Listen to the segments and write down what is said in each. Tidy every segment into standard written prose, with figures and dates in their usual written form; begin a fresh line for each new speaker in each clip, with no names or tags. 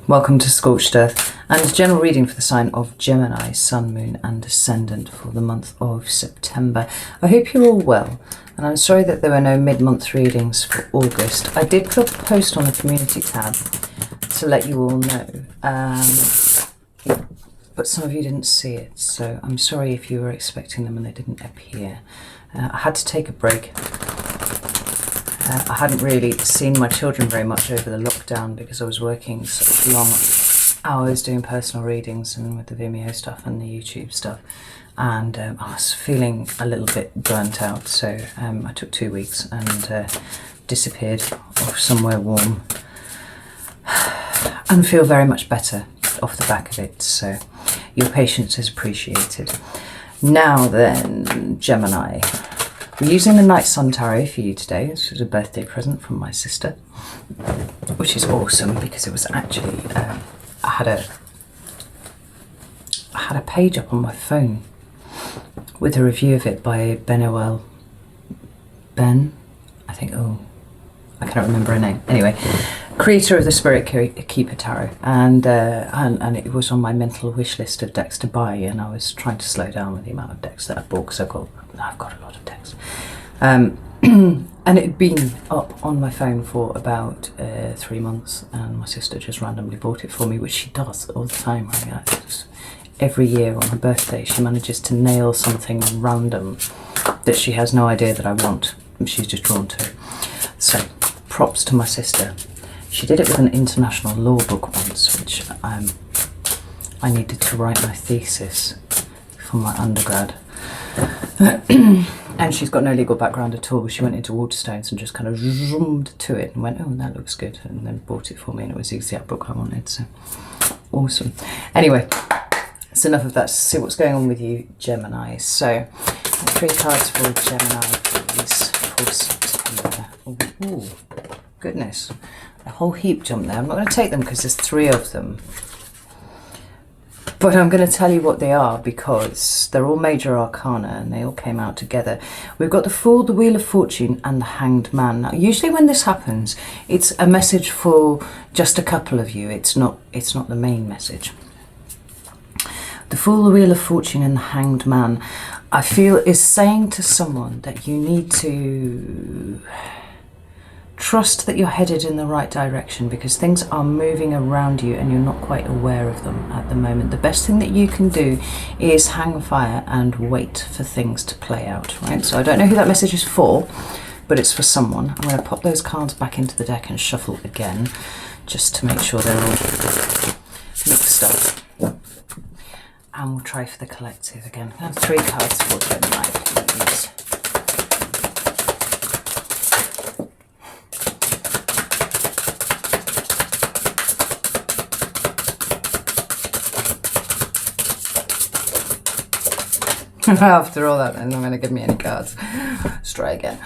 Welcome to Scorched Earth and a general reading for the sign of Gemini, Sun, Moon and Ascendant for the month of September. I hope you're all well, and I'm sorry that there were no mid-month readings for August. I did put a post on the community tab to let you all know, but some of you didn't see it, so I'm sorry if you were expecting them and they didn't appear. I had to take a break. I hadn't really seen my children very much over the lockdown because I was working such long hours doing personal readings and with the Vimeo stuff and the YouTube stuff, and I was feeling a little bit burnt out, so I took 2 weeks and disappeared off somewhere warm and feel very much better off the back of it, so your patience is appreciated. Now then, Gemini. We're using the Night Sun Tarot for you today. This was a birthday present from my sister, which is awesome because it was actually, I had a page up on my phone with a review of it by Ben, I think, I can't remember her name. Anyway, creator of the Spirit Keeper Tarot, and it was on my mental wish list of decks to buy, and I was trying to slow down with the amount of decks that I bought because I've got a lot of decks, and it had been up on my phone for about 3 months, and my sister just randomly bought it for me, which she does all the time. Every year on her birthday she manages to nail something random that she has no idea that I want, and she's just drawn to. So props to my sister. She did it with an international law book once, which I needed to write my thesis for my undergrad. And she's got no legal background at all. She went into Waterstones and just kind of zoomed to it and went, oh, that looks good, and then bought it for me, and it was the exact book I wanted, so awesome. Anyway, that's enough of that. Let's see what's going on with you, Gemini. So, 3 cards for Gemini, please, for September. Ooh, goodness. A whole heap jumped there. I'm not going to take them because there's 3 of them. But I'm going to tell you what they are because they're all major arcana and they all came out together. We've got the Fool, the Wheel of Fortune and the Hanged Man. Now, usually when this happens, it's a message for just a couple of you. It's not the main message. The Fool, the Wheel of Fortune and the Hanged Man, I feel, is saying to someone that you need to trust that you're headed in the right direction because things are moving around you and you're not quite aware of them at the moment. The best thing that you can do is hang fire and wait for things to play out, right? So I don't know who that message is for, but it's for someone. I'm going to pop those cards back into the deck and shuffle again just to make sure they're all mixed up. And we'll try for the collective again. I have 3 cards for Gemini, please. After all that, then, not going to give me any cards. Let's try again.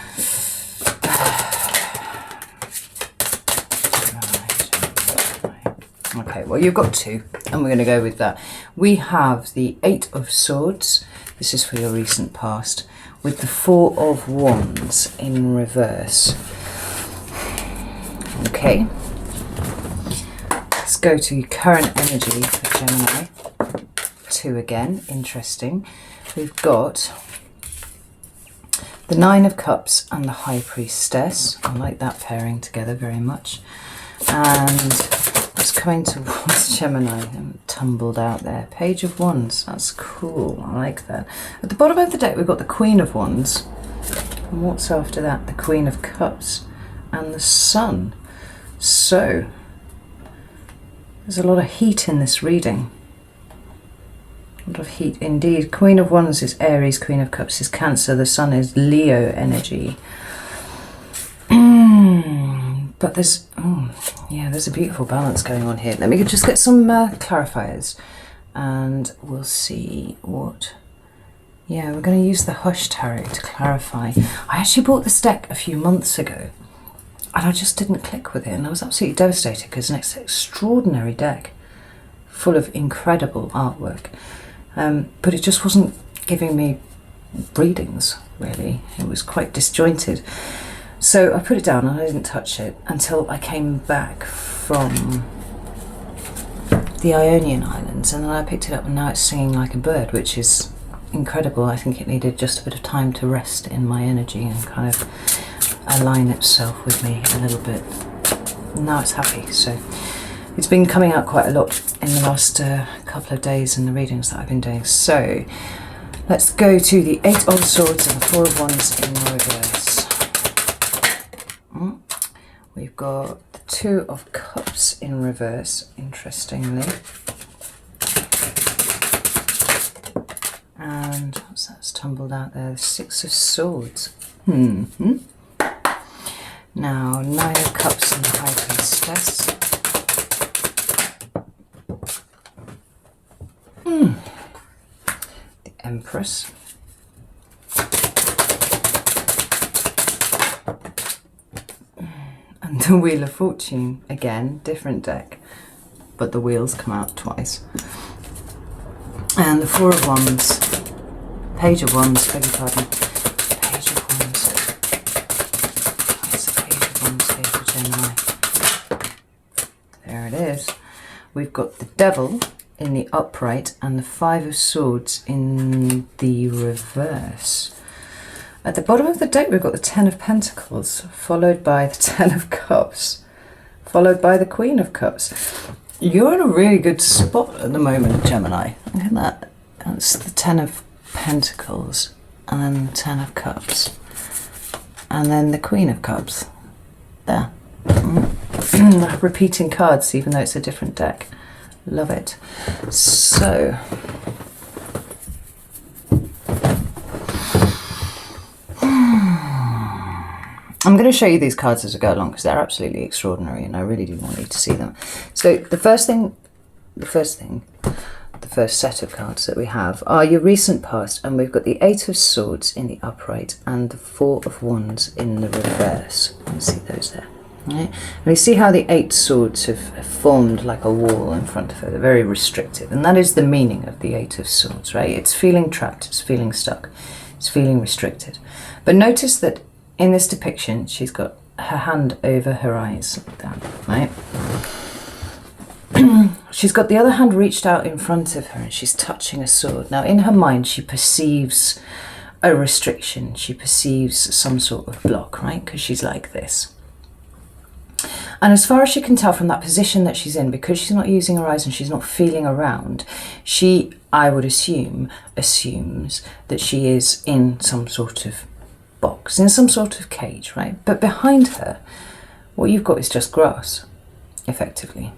Okay, well, you've got 2, and we're going to go with that. We have the 8 of Swords. This is for your recent past, with the 4 of Wands in reverse. Okay. Let's go to current energy for Gemini. 2 again. Interesting. We've got the 9 of Cups and the High Priestess. I like that pairing together very much. And it's coming towards Gemini and tumbled out there. Page of Wands. That's cool. I like that. At the bottom of the deck, we've got the Queen of Wands. And what's after that? The Queen of Cups and the Sun. So, there's a lot of heat in this reading. A lot of heat indeed. Queen of Wands is Aries, Queen of Cups is Cancer, the Sun is Leo energy. But there's a beautiful balance going on here. Let me just get some clarifiers and we'll see what. Yeah, we're going to use the Hush Tarot to clarify. I actually bought this deck a few months ago and I just didn't click with it, and I was absolutely devastated because it's an extraordinary deck full of incredible artwork. But it just wasn't giving me readings, really. It was quite disjointed. So I put it down and I didn't touch it until I came back from the Ionian Islands, and then I picked it up and now it's singing like a bird, which is incredible. I think it needed just a bit of time to rest in my energy and kind of align itself with me a little bit. Now it's happy. So it's been coming out quite a lot in the last couple of days in the readings that I've been doing. So let's go to the 8 of Swords and the 4 of Wands in reverse. We've got the 2 of Cups in reverse, interestingly. And what's that's tumbled out there? The 6 of Swords. Now, 9 of Cups and the High Priestess. The Empress. And the Wheel of Fortune. Again, different deck, but the wheels come out twice. And the 4 of Wands. Page of Wands, beg your pardon. Page of Wands. What's the Page of Wands here for Gemini? There it is. We've got the Devil in the upright and the 5 of Swords in the reverse. At the bottom of the deck, we've got the 10 of Pentacles, followed by the 10 of Cups, followed by the Queen of Cups. You're in a really good spot at the moment, Gemini. Look at that. That's the 10 of Pentacles, and then the 10 of Cups, and then the Queen of Cups. There. Repeating cards, even though it's a different deck. Love it. So, I'm going to show you these cards as I go along because they're absolutely extraordinary and I really do want you to see them. So the first set of cards that we have are your recent past, and we've got the 8 of Swords in the upright and the 4 of Wands in the reverse. You can see those there. Right? And you see how the 8 swords have formed like a wall in front of her. They're very restrictive, and that is the meaning of the 8 of Swords, right? It's feeling trapped, it's feeling stuck, it's feeling restricted. But notice that in this depiction, she's got her hand over her eyes, like that, right? She's got the other hand reached out in front of her and she's touching a sword. Now, in her mind, she perceives a restriction. She perceives some sort of block, right? Because she's like this. And as far as she can tell from that position that she's in, because she's not using her eyes and she's not feeling around, she, I would assume, assumes that she is in some sort of box, in some sort of cage, right? But behind her, what you've got is just grass, effectively.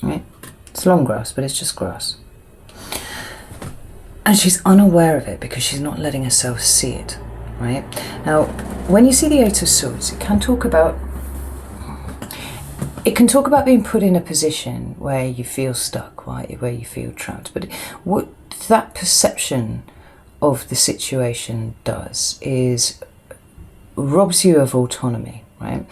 Right? It's long grass, but it's just grass. And she's unaware of it because she's not letting herself see it, right? Now, when you see the 8 of Swords, it can talk about being put in a position where you feel stuck, right? Where you feel trapped. But what that perception of the situation does is robs you of autonomy, right?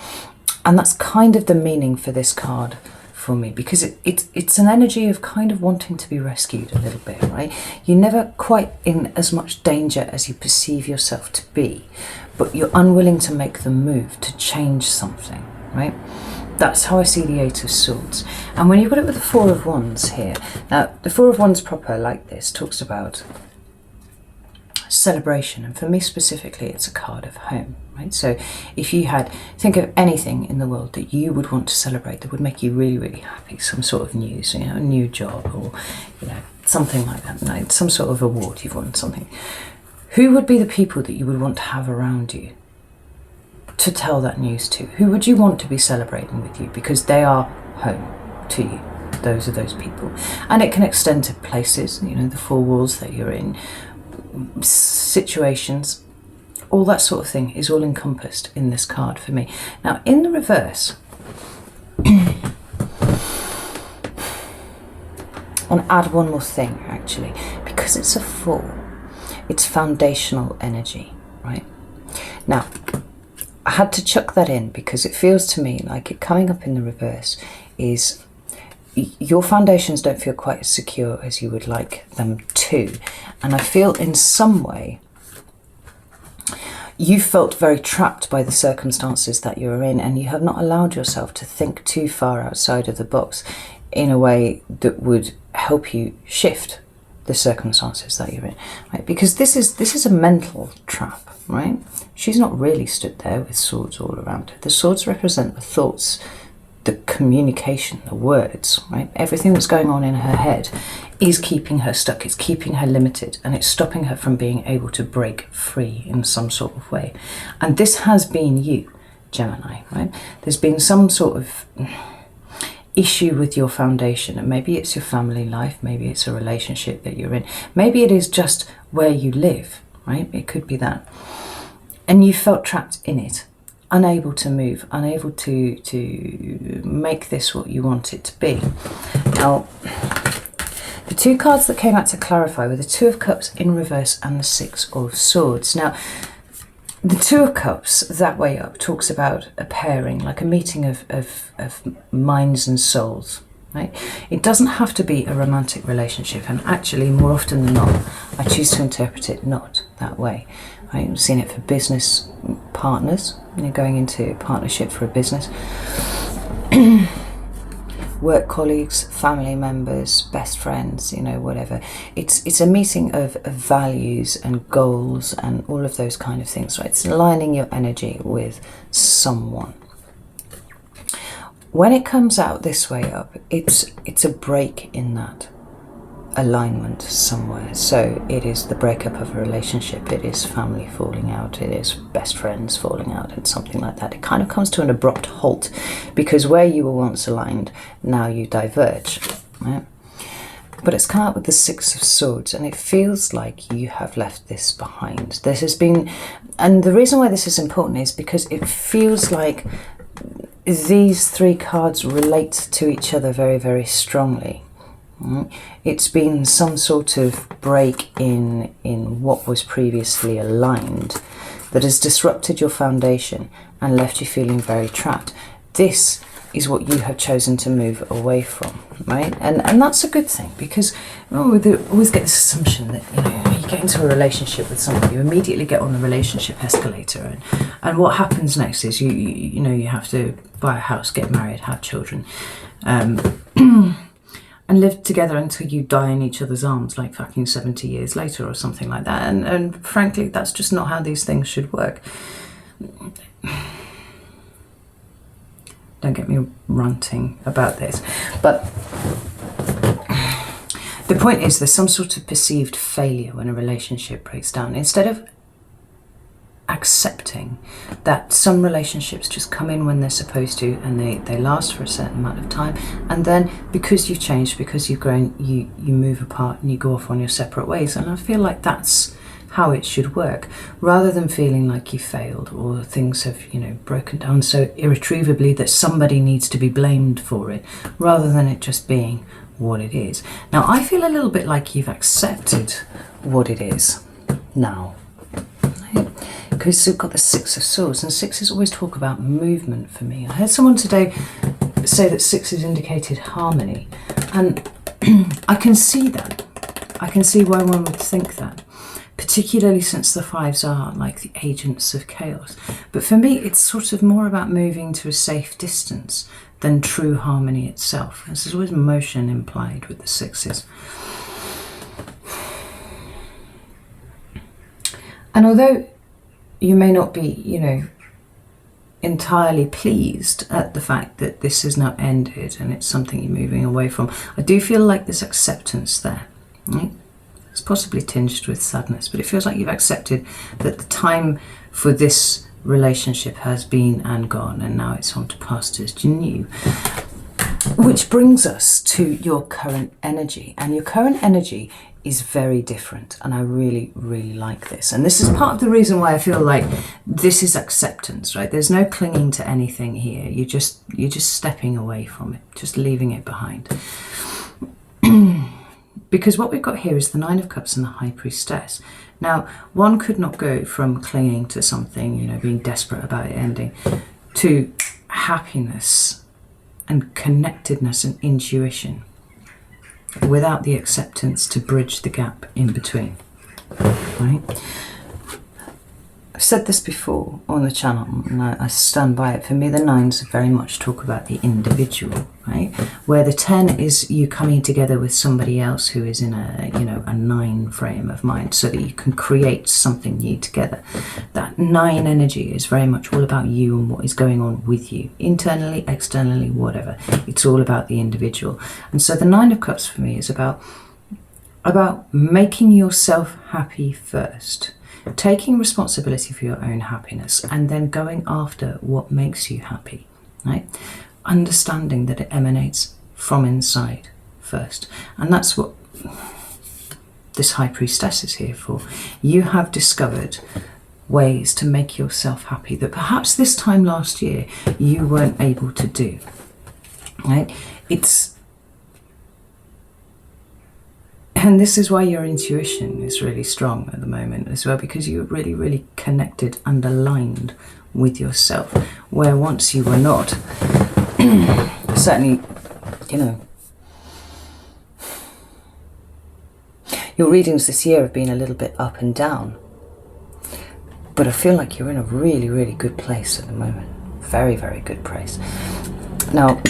And that's kind of the meaning for this card for me, because it's an energy of kind of wanting to be rescued a little bit, right? You're never quite in as much danger as you perceive yourself to be, but you're unwilling to make the move to change something, right? That's how I see the 8 of Swords. And when you've got it with the 4 of Wands here, now the 4 of Wands proper, like this, talks about celebration, and for me specifically it's a card of home, right? So if you think of anything in the world that you would want to celebrate that would make you really, really happy, some sort of news, you know, a new job, or something like that, right? Some sort of award you've won, something. Who would be the people that you would want to have around you to tell that news to? Who would you want to be celebrating with you because they are home to you? Those are those people. And it can extend to places, the 4 walls that you're in, situations, all that sort of thing is all encompassed in this card for me. Now, in the reverse, I want to add one more thing, actually, because it's a 4, it's foundational energy, right? Now, I had to chuck that in because it feels to me like it coming up in the reverse is your foundations don't feel quite as secure as you would like them to. And I feel in some way you felt very trapped by the circumstances that you're in, and you have not allowed yourself to think too far outside of the box. in a way that would help you shift the circumstances that you're in, right? Because this is a mental trap, right? She's not really stood there with swords all around her. The swords represent the thoughts, the communication, the words, right? Everything that's going on in her head is keeping her stuck, it's keeping her limited, and it's stopping her from being able to break free in some sort of way. And this has been you, Gemini, right? There's been some sort of issue with your foundation, and maybe it's your family life, maybe it's a relationship that you're in, maybe it is just where you live, right? It could be that. And you felt trapped in it, unable to move, unable to make this what you want it to be. Now, the two cards that came out to clarify were the Two of Cups in reverse and the Six of Swords. Now, the Two of Cups, that way up, talks about a pairing, like a meeting of minds and souls, right? It doesn't have to be a romantic relationship, and actually, more often than not, I choose to interpret it not that way. Right? I've seen it for business partners, going into partnership for a business. Work colleagues, family members, best friends, whatever. It's a meeting of values and goals and all of those kind of things, right? It's aligning your energy with someone. When it comes out this way up, it's a break in that alignment somewhere. So it is the breakup of a relationship, it is family falling out, it is best friends falling out, and something like that. It kind of comes to an abrupt halt because where you were once aligned, now you diverge, right? But it's come out with the Six of Swords, and it feels like you have left this behind. This has been, and the reason why this is important is because it feels like these three cards relate to each other very, very strongly. It's been some sort of break in what was previously aligned that has disrupted your foundation and left you feeling very trapped. This is what you have chosen to move away from, right? And that's a good thing, because we always get this assumption that you get into a relationship with someone, you immediately get on the relationship escalator, and what happens next is you have to buy a house, get married, have children, and live together until you die in each other's arms, like fucking 70 years later or something like that. And frankly, that's just not how these things should work. Don't get me ranting about this. But the point is, there's some sort of perceived failure when a relationship breaks down. Instead of accepting that some relationships just come in when they're supposed to, and they last for a certain amount of time, and then because you've changed, because you've grown, you move apart and you go off on your separate ways. And I feel like that's how it should work, rather than feeling like you failed or things have broken down so irretrievably that somebody needs to be blamed for it, rather than it just being what it is. Now, I feel a little bit like you've accepted what it is now, because we've got the Six of Swords, and sixes always talk about movement for me. I heard someone today say that sixes indicated harmony, and I can see that. I can see why one would think that, particularly since the fives are like the agents of chaos. But for me, it's sort of more about moving to a safe distance than true harmony itself. There's always motion implied with the sixes. And although you may not be, entirely pleased at the fact that this has now ended and it's something you're moving away from, I do feel like there's acceptance there, right? It's possibly tinged with sadness, but it feels like you've accepted that the time for this relationship has been and gone, and now it's on to pastures new. Which brings us to your current energy, and your current energy is very different, and I really, really like this. And this is part of the reason why I feel like this is acceptance, right? There's no clinging to anything here. You're just stepping away from it, just leaving it behind. Because what we've got here is the Nine of Cups and the High Priestess. Now, one could not go from clinging to something, being desperate about it ending, to happiness and connectedness and intuition, without the acceptance to bridge the gap in between, right? I've said this before on the channel, and I stand by it. For me, the 9s very much talk about the individual, right? Where the 10 is you coming together with somebody else who is in a, you know, a 9 frame of mind, so that you can create something new together. That 9 energy is very much all about you and what is going on with you, internally, externally, whatever. It's all about the individual. And so the 9 of Cups for me is about making yourself happy first, taking responsibility for your own happiness, and then going after what makes you happy, right? Understanding that it emanates from inside first. And that's what this High Priestess is here for. You have discovered ways to make yourself happy that perhaps this time last year you weren't able to do, right? And this is why your intuition is really strong at the moment as well, because you're really, really connected and aligned with yourself, where once you were not. Certainly, you know, your readings this year have been a little bit up and down, but I feel like you're in a really, really good place at the moment. Very, very good place. Now,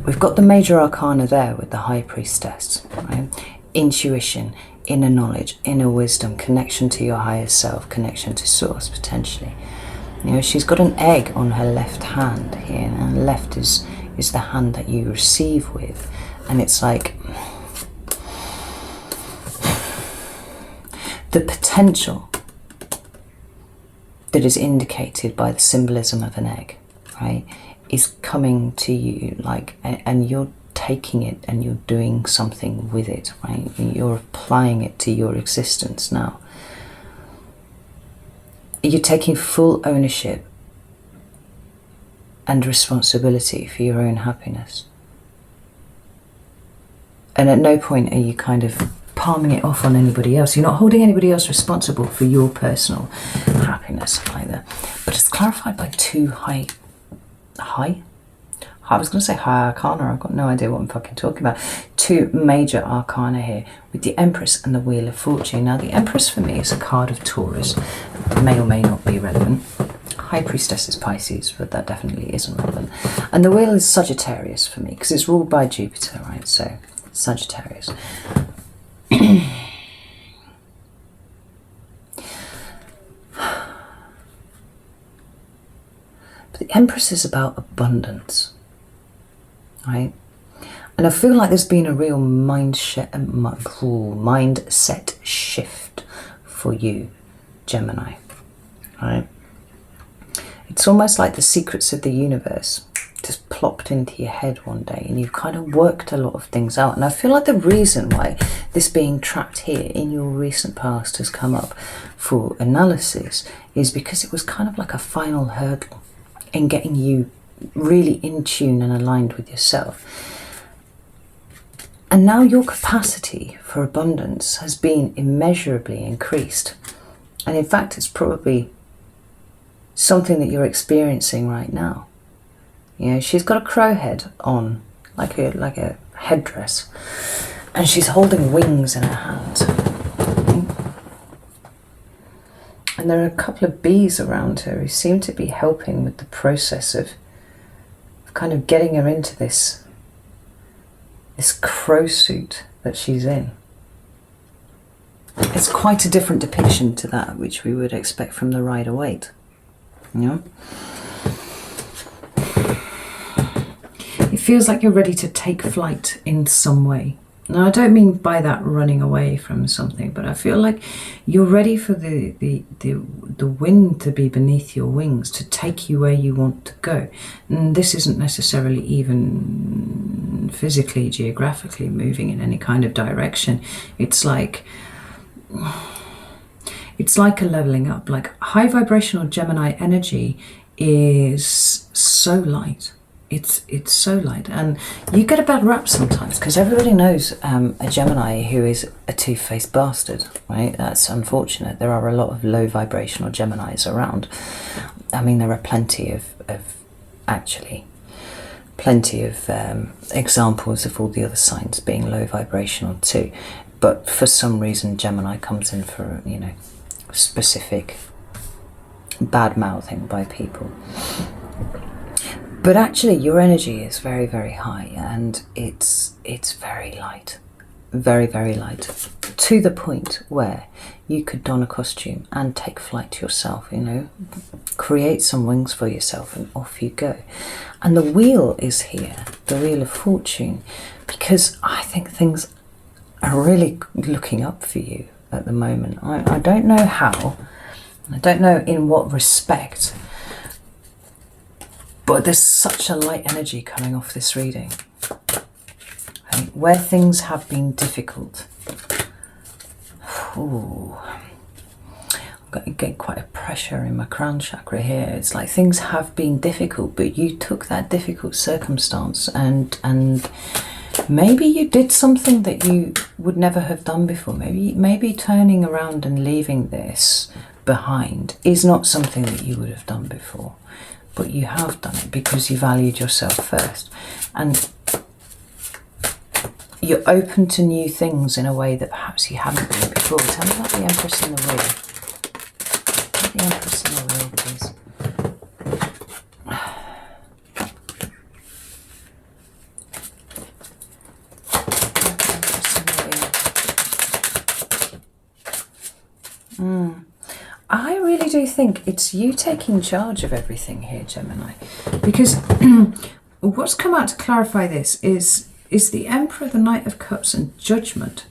we've got the major arcana there with the High Priestess, right? Intuition, inner knowledge, inner wisdom, connection to your higher self, connection to source, potentially. You know, she's got an egg on her left hand here, and left is the hand that you receive with. And it's like the potential that is indicated by the symbolism of an egg, right, is coming to you, like, and you're taking it and you're doing something with it, right? You're applying it to your existence now. You're taking full ownership and responsibility for your own happiness. And at no point are you kind of palming it off on anybody else. You're not holding anybody else responsible for your personal happiness either. But it's clarified by 2 I was going to say high arcana. I've got no idea what I'm fucking talking about. 2 major arcana here with the Empress and the Wheel of Fortune. Now, the Empress for me is a card of Taurus. May or may not be relevant. High Priestess is Pisces, but that definitely isn't relevant. And the Wheel is Sagittarius for me, because it's ruled by Jupiter, right? So, Sagittarius. The Empress is about abundance, right? And I feel like there's been a real mindset shift for you, Gemini, right? It's almost like the secrets of the universe just plopped into your head one day, and you've kind of worked a lot of things out. And I feel like the reason why this being trapped here in your recent past has come up for analysis is because it was kind of like a final hurdle in getting you really in tune and aligned with yourself. And now your capacity for abundance has been immeasurably increased. And in fact, it's probably something that you're experiencing right now. You know, she's got a crow head on, like a headdress, and she's holding wings in her hand. And there are a couple of bees around her who seem to be helping with the process of kind of getting her into this crow suit that she's in. It's quite a different depiction to that which we would expect from the Rider-Waite, you know? It feels like you're ready to take flight in some way. Now, I don't mean by that running away from something, but I feel like you're ready for the wind to be beneath your wings, to take you where you want to go. And this isn't necessarily even physically, geographically moving in any kind of direction. It's like a leveling up. Like, high vibrational Gemini energy is so light. It's so light, and you get a bad rap sometimes because everybody knows a Gemini who is a two-faced bastard, right? That's unfortunate. There are a lot of low vibrational Geminis around. I mean, there are plenty of examples of all the other signs being low vibrational too, but for some reason Gemini comes in for, you know, specific bad mouthing by people. But actually your energy is very, very high, and it's very light, very, very light, to the point where you could don a costume and take flight yourself, you know, create some wings for yourself and off you go. And the wheel is here, the Wheel of Fortune, because I think things are really looking up for you at the moment. I don't know how, I don't know in what respect, but there's such a light energy coming off this reading. Okay, where things have been difficult. Ooh. I'm getting quite a pressure in my crown chakra here. It's like things have been difficult, but you took that difficult circumstance and maybe you did something that you would never have done before. Maybe turning around and leaving this behind is not something that you would have done before, but you have done it because you valued yourself first, and you're open to new things in a way that perhaps you haven't been before. Tell me about the Empress in the Wheel. The Empress in the Wheel, please. I really do think it's you taking charge of everything here, Gemini, because what's come out to clarify this is the Emperor, the Knight of Cups, and Judgment.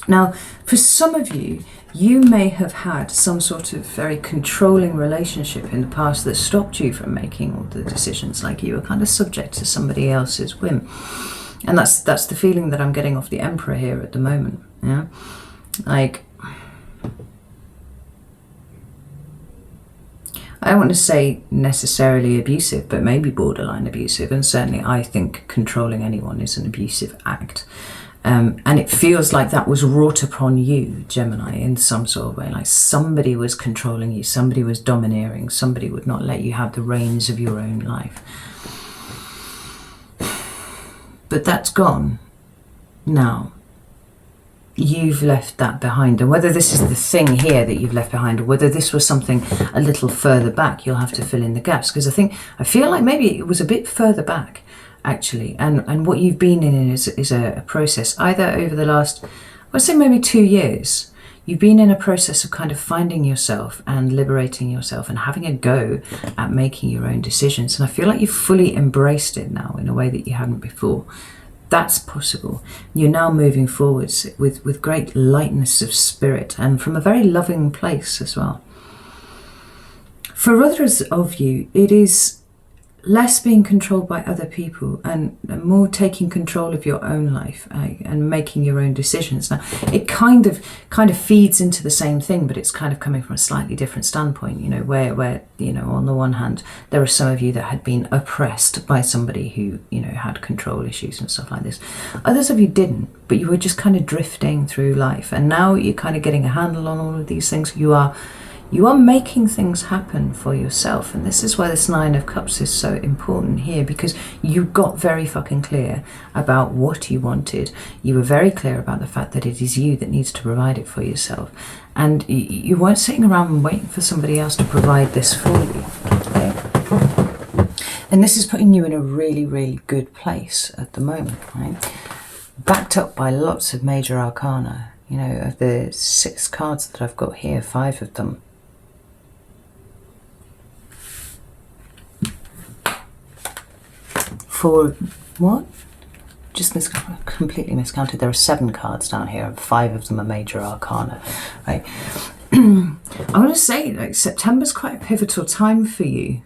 Now, for some of you, you may have had some sort of very controlling relationship in the past that stopped you from making all the decisions, like you were kind of subject to somebody else's whim. And that's the feeling that I'm getting off the Emperor here at the moment. Yeah, like, I don't want to say necessarily abusive, but maybe borderline abusive. And certainly I think controlling anyone is an abusive act. And it feels like that was wrought upon you, Gemini, in some sort of way. Like somebody was controlling you, somebody was domineering, somebody would not let you have the reins of your own life. But that's gone now. You've left that behind, and whether this is the thing here that you've left behind or whether this was something a little further back, you'll have to fill in the gaps, because I feel like maybe it was a bit further back actually, and what you've been in is a process either over the last, I'd say maybe 2 years. You've been in a process of kind of finding yourself and liberating yourself and having a go at making your own decisions, and I feel like you've fully embraced it now in a way that you hadn't before. That's possible. You're now moving forwards with great lightness of spirit and from a very loving place as well. For others of you, it is less being controlled by other people and more taking control of your own life and making your own decisions. Now, it kind of feeds into the same thing, but it's kind of coming from a slightly different standpoint, you know, where you know, on the one hand, there are some of you that had been oppressed by somebody who, you know, had control issues and stuff like this. Others of you didn't, but you were just kind of drifting through life, and now you're kind of getting a handle on all of these things. You are making things happen for yourself, and this is why this Nine of Cups is so important here, because you got very fucking clear about what you wanted. You were very clear about the fact that it is you that needs to provide it for yourself, and you weren't sitting around and waiting for somebody else to provide this for you. Okay? And this is putting you in a really, really good place at the moment, right? Backed up by lots of major arcana. You know, of the 6 cards that I've got here, 5 of them for what? Just completely miscounted. There are 7 cards down here, and 5 of them are major arcana, right? I want to say, like, September's quite a pivotal time for you.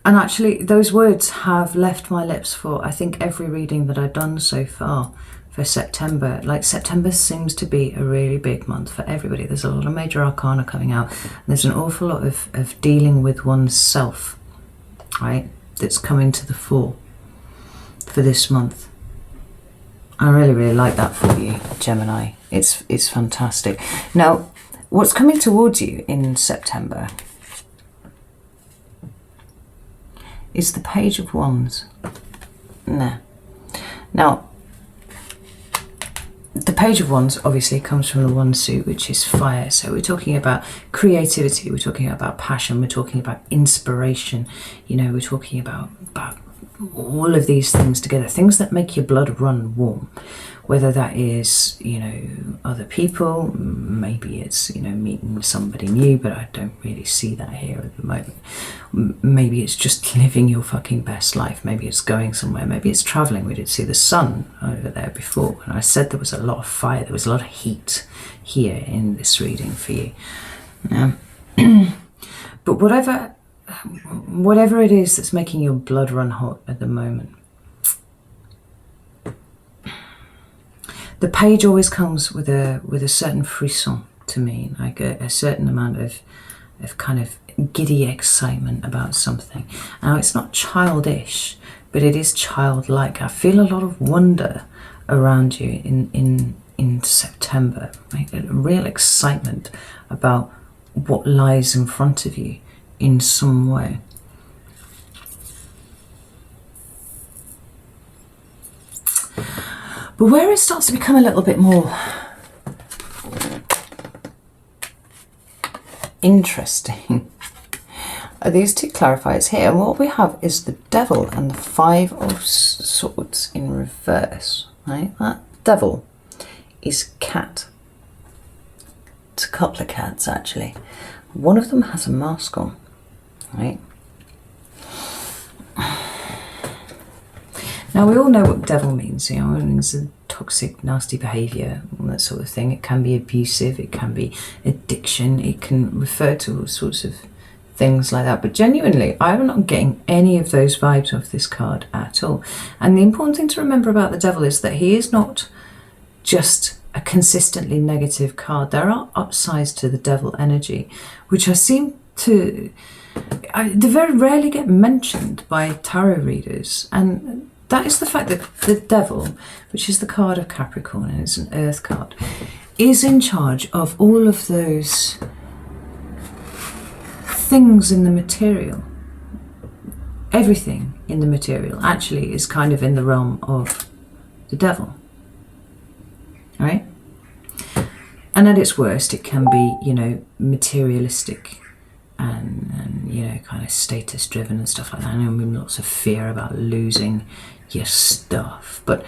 And actually, those words have left my lips for, I think, every reading that I've done so far for September. Like, September seems to be a really big month for everybody. There's a lot of major arcana coming out. There's an awful lot of dealing with oneself, right? That's coming to the fore for this month. I really, really like that for you, Gemini. It's fantastic. Now, what's coming towards you in September is the Page of Wands. Nah. Now, the Page of Wands obviously comes from the Wand suit, which is fire. So we're talking about creativity, we're talking about passion, we're talking about inspiration, you know, we're talking about all of these things together, things that make your blood run warm. Whether that is, you know, other people, maybe it's, you know, meeting somebody new, but I don't really see that here at the moment. Maybe it's just living your fucking best life. Maybe it's going somewhere. Maybe it's traveling. We did see the sun over there before, and I said there was a lot of fire, there was a lot of heat here in this reading for you. But whatever it is that's making your blood run hot at the moment, the page always comes with a certain frisson to me, like a certain amount of kind of giddy excitement about something. Now, it's not childish, but it is childlike. I feel a lot of wonder around you in September, like a real excitement about what lies in front of you in some way. But where it starts to become a little bit more interesting are these two clarifiers here. And what we have is the Devil and the Five of Swords in reverse, right? That Devil is cat. It's a couple of cats, actually. One of them has a mask on, right? Now, we all know what devil means, you know, it means toxic, nasty behaviour, that sort of thing. It can be abusive, it can be addiction, it can refer to all sorts of things like that. But genuinely, I'm not getting any of those vibes off this card at all. And the important thing to remember about the devil is that he is not just a consistently negative card. There are upsides to the devil energy, which they very rarely get mentioned by tarot readers. And that is the fact that the Devil, which is the card of Capricorn and it's an earth card, is in charge of all of those things in the material. Everything in the material actually is kind of in the realm of the Devil, right? And at its worst, it can be, you know, materialistic and you know, kind of status driven and stuff like that. I know, I mean, lots of fear about losing your stuff, but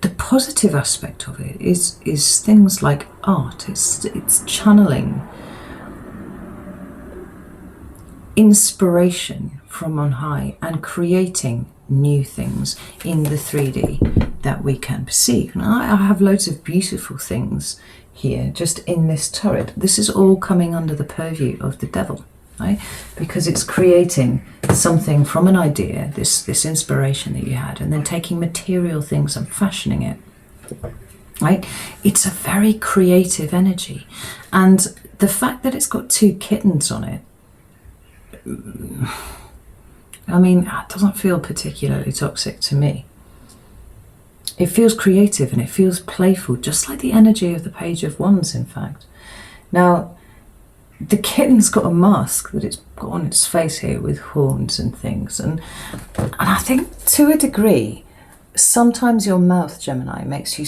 the positive aspect of it is things like art. It's channeling inspiration from on high and creating new things in the 3D that we can perceive. Now, I have loads of beautiful things here just in this turret. This is all coming under the purview of the Devil, right? Because it's creating something from an idea, this inspiration that you had, and then taking material things and fashioning it, right? It's a very creative energy. And the fact that it's got two kittens on it, I mean, it doesn't feel particularly toxic to me. It feels creative and it feels playful, just like the energy of the Page of Wands, in fact. Now, the kitten's got a mask that it's got on its face here with horns and things. And I think to a degree, sometimes your mouth, Gemini, makes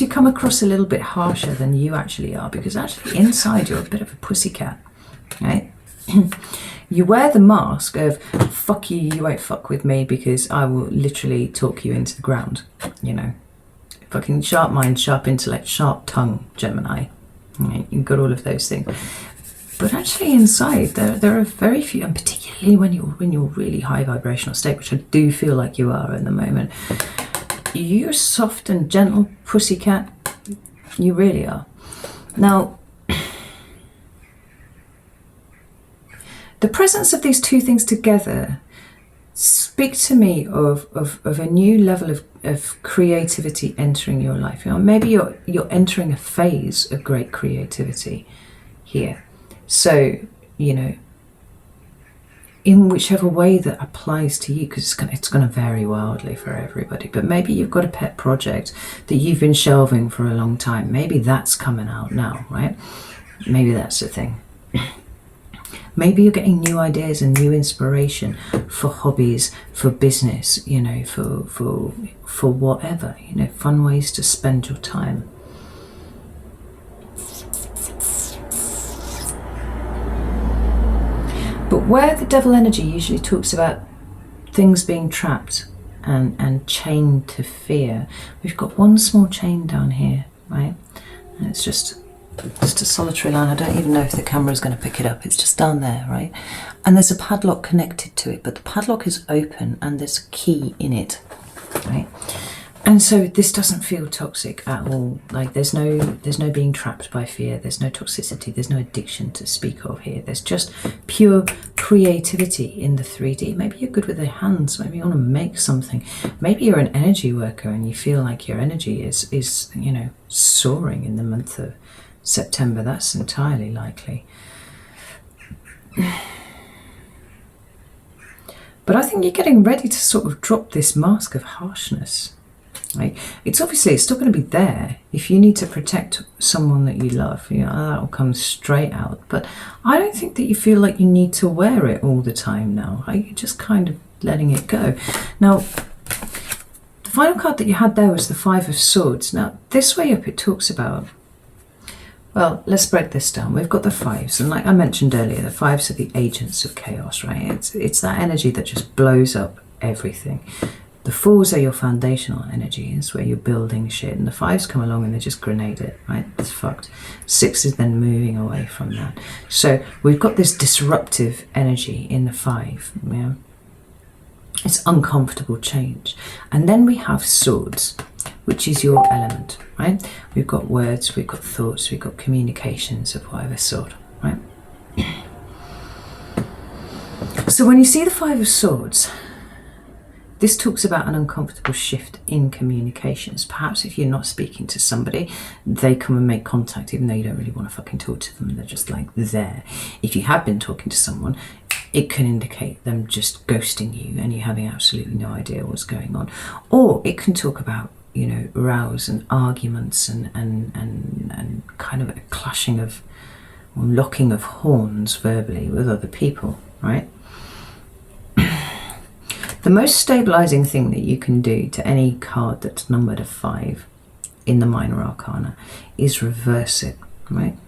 you come across a little bit harsher than you actually are, because actually inside you're a bit of a pussycat, right? You wear the mask of, fuck you, you won't fuck with me because I will literally talk you into the ground, you know. Fucking sharp mind, sharp intellect, sharp tongue, Gemini. Right? You've got all of those things. But actually inside, there are very few, and particularly when you're really high vibrational state, which I do feel like you are at the moment, you're soft and gentle pussycat. You really are. Now, the presence of these two things together speak to me of a new level of creativity entering your life. You know, maybe you're entering a phase of great creativity here. So, you know, in whichever way that applies to you, because it's going to vary wildly for everybody, but maybe you've got a pet project that you've been shelving for a long time. Maybe that's coming out now, right? Maybe that's the thing. Maybe you're getting new ideas and new inspiration for hobbies, for business, you know, for whatever, you know, fun ways to spend your time. But where the devil energy usually talks about things being trapped and chained to fear, we've got one small chain down here, right? And it's just a solitary line. I don't even know if the camera is going to pick it up. It's just down there, right? And there's a padlock connected to it, but the padlock is open and there's a key in it, right? And so this doesn't feel toxic at all. Like there's no being trapped by fear. There's no toxicity. There's no addiction to speak of here. There's just pure creativity in the 3D. Maybe you're good with your hands. Maybe you want to make something. Maybe you're an energy worker and you feel like your energy is you know, soaring in the month of September. That's entirely likely. But I think you're getting ready to sort of drop this mask of harshness. Like, it's still going to be there if you need to protect someone that you love. You know, that will come straight out. But I don't think that you feel like you need to wear it all the time now. Like, you're just kind of letting it go. Now, the final card that you had there was the Five of Swords. Now, this way up it talks about, well, let's break this down. We've got the fives, and like I mentioned earlier, the fives are the agents of chaos, right? It's that energy that just blows up everything. The fours are your foundational energy. It's where you're building shit. And the fives come along and they just grenade it, right? It's fucked. Six is then moving away from that. So we've got this disruptive energy in the five. Yeah? It's uncomfortable change. And then we have swords, which is your element, right? We've got words, we've got thoughts, we've got communications of whatever sort, right? So when you see the Five of Swords, this talks about an uncomfortable shift in communications. Perhaps if you're not speaking to somebody, they come and make contact even though you don't really want to fucking talk to them. They're just like there. If you have been talking to someone, it can indicate them just ghosting you and you having absolutely no idea what's going on. Or it can talk about, you know, rows and arguments and kind of a clashing of, or locking of horns verbally with other people, right? The most stabilizing thing that you can do to any card that's numbered a 5 in the minor arcana is reverse it, right?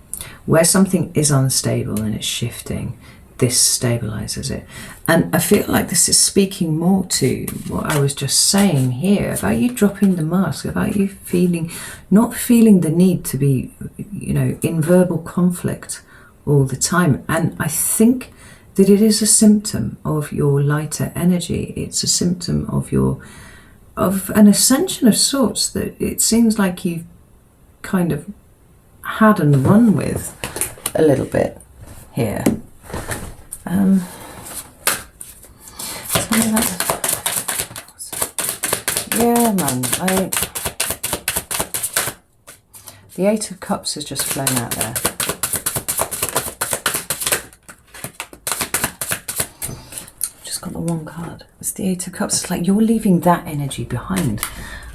Where something is unstable and it's shifting, this stabilizes it. And I feel like this is speaking more to what I was just saying here about you dropping the mask, about you not feeling the need to be, you know, in verbal conflict all the time. And I think that it is a symptom of your lighter energy. It's a symptom of an ascension of sorts that it seems like you've kind of had and run with a little bit here. Yeah, man. The Eight of Cups has just flown out there. Got the one card. It's the Eight of Cups. It's like you're leaving that energy behind.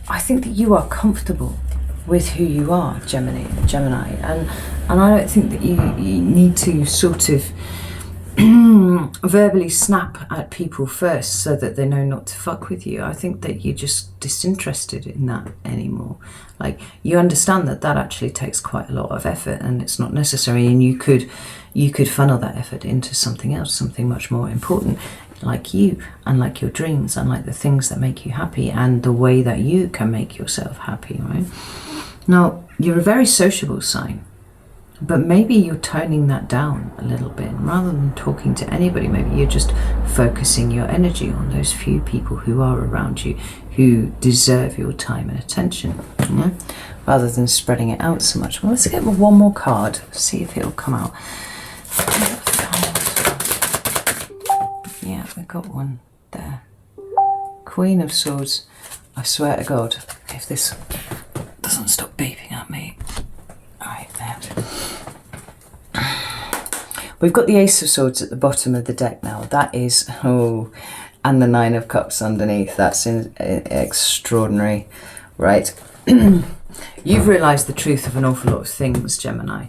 I think that you are comfortable with who you are, Gemini, and I don't think that you need to sort of verbally snap at people first so that they know not to fuck with you. I think that you're just disinterested in that anymore. Like, you understand that that actually takes quite a lot of effort and it's not necessary, and you could funnel that effort into something else, something much more important, like you and like your dreams and like the things that make you happy and the way that you can make yourself happy, right? Now, you're a very sociable sign, but maybe you're toning that down a little bit. Rather than talking to anybody, maybe you're just focusing your energy on those few people who are around you, who deserve your time and attention, yeah? Rather than spreading it out so much. Well, let's get one more card, see if it'll come out. Yeah, we got one there. Queen of Swords. I swear to God, if this doesn't stop beeping at me. Alright, there. We've got the Ace of Swords at the bottom of the deck now. That is, and the Nine of Cups underneath. That's extraordinary, right? You've realised the truth of an awful lot of things, Gemini.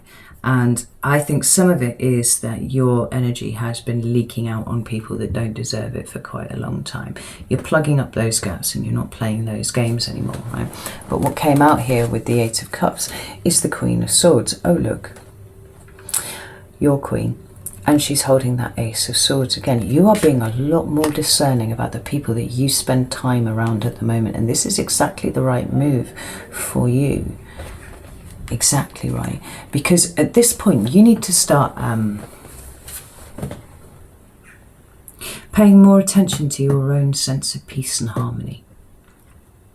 And I think some of it is that your energy has been leaking out on people that don't deserve it for quite a long time. You're plugging up those gaps and you're not playing those games anymore, right? But what came out here with the Eight of Cups is the Queen of Swords. Oh, look, your Queen. And she's holding that Ace of Swords again. You are being a lot more discerning about the people that you spend time around at the moment. And this is exactly the right move for you. Exactly right. Because at this point, you need to start paying more attention to your own sense of peace and harmony.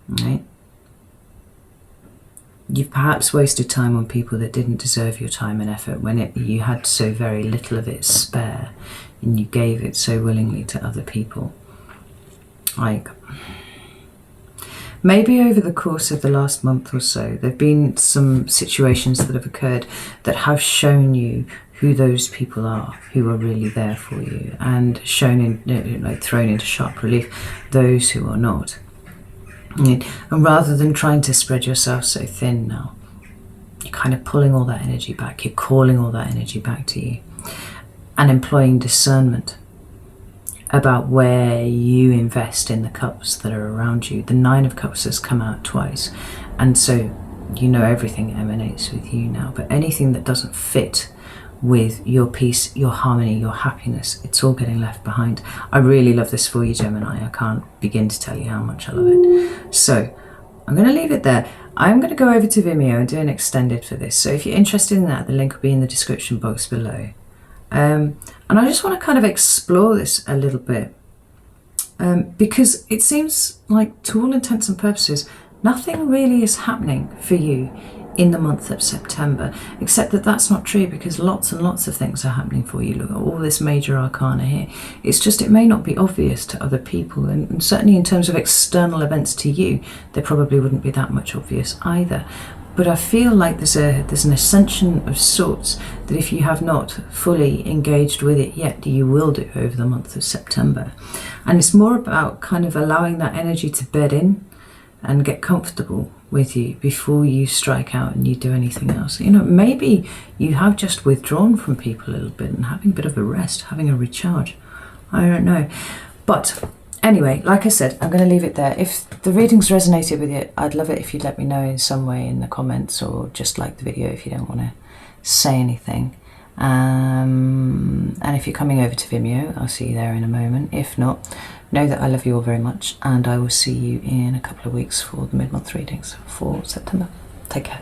Right? You've perhaps wasted time on people that didn't deserve your time and effort when you had so very little of it spare, and you gave it so willingly to other people. Like, maybe over the course of the last month or so, there have been some situations that have occurred that have shown you who those people are, who are really there for you, and shown in, like, thrown into sharp relief those who are not. And rather than trying to spread yourself so thin now, you're kind of pulling all that energy back. You're calling all that energy back to you and employing discernment about where you invest in the cups that are around you. The Nine of Cups has come out twice, and so you know everything emanates with you now, but anything that doesn't fit with your peace, your harmony, your happiness, it's all getting left behind. I really love this for you, Gemini. I can't begin to tell you how much I love it. So I'm going to leave it there. I'm going to go over to Vimeo and do an extended for this. So if you're interested in that, the link will be in the description box below. And I just want to kind of explore this a little bit, because it seems like, to all intents and purposes, nothing really is happening for you in the month of September, except that that's not true, because lots and lots of things are happening for you. Look at all this major arcana here. It's just, it may not be obvious to other people, and certainly in terms of external events to you, they probably wouldn't be that much obvious either. But I feel like there's an ascension of sorts that if you have not fully engaged with it yet, you will do over the month of September. And it's more about kind of allowing that energy to bed in and get comfortable with you before you strike out and you do anything else. You know, maybe you have just withdrawn from people a little bit and having a bit of a rest, having a recharge. I don't know. But anyway, like I said, I'm going to leave it there. If the readings resonated with you, I'd love it if you'd let me know in some way in the comments, or just like the video if you don't want to say anything. And if you're coming over to Vimeo, I'll see you there in a moment. If not, know that I love you all very much, and I will see you in a couple of weeks for the mid-month readings for September. Take care.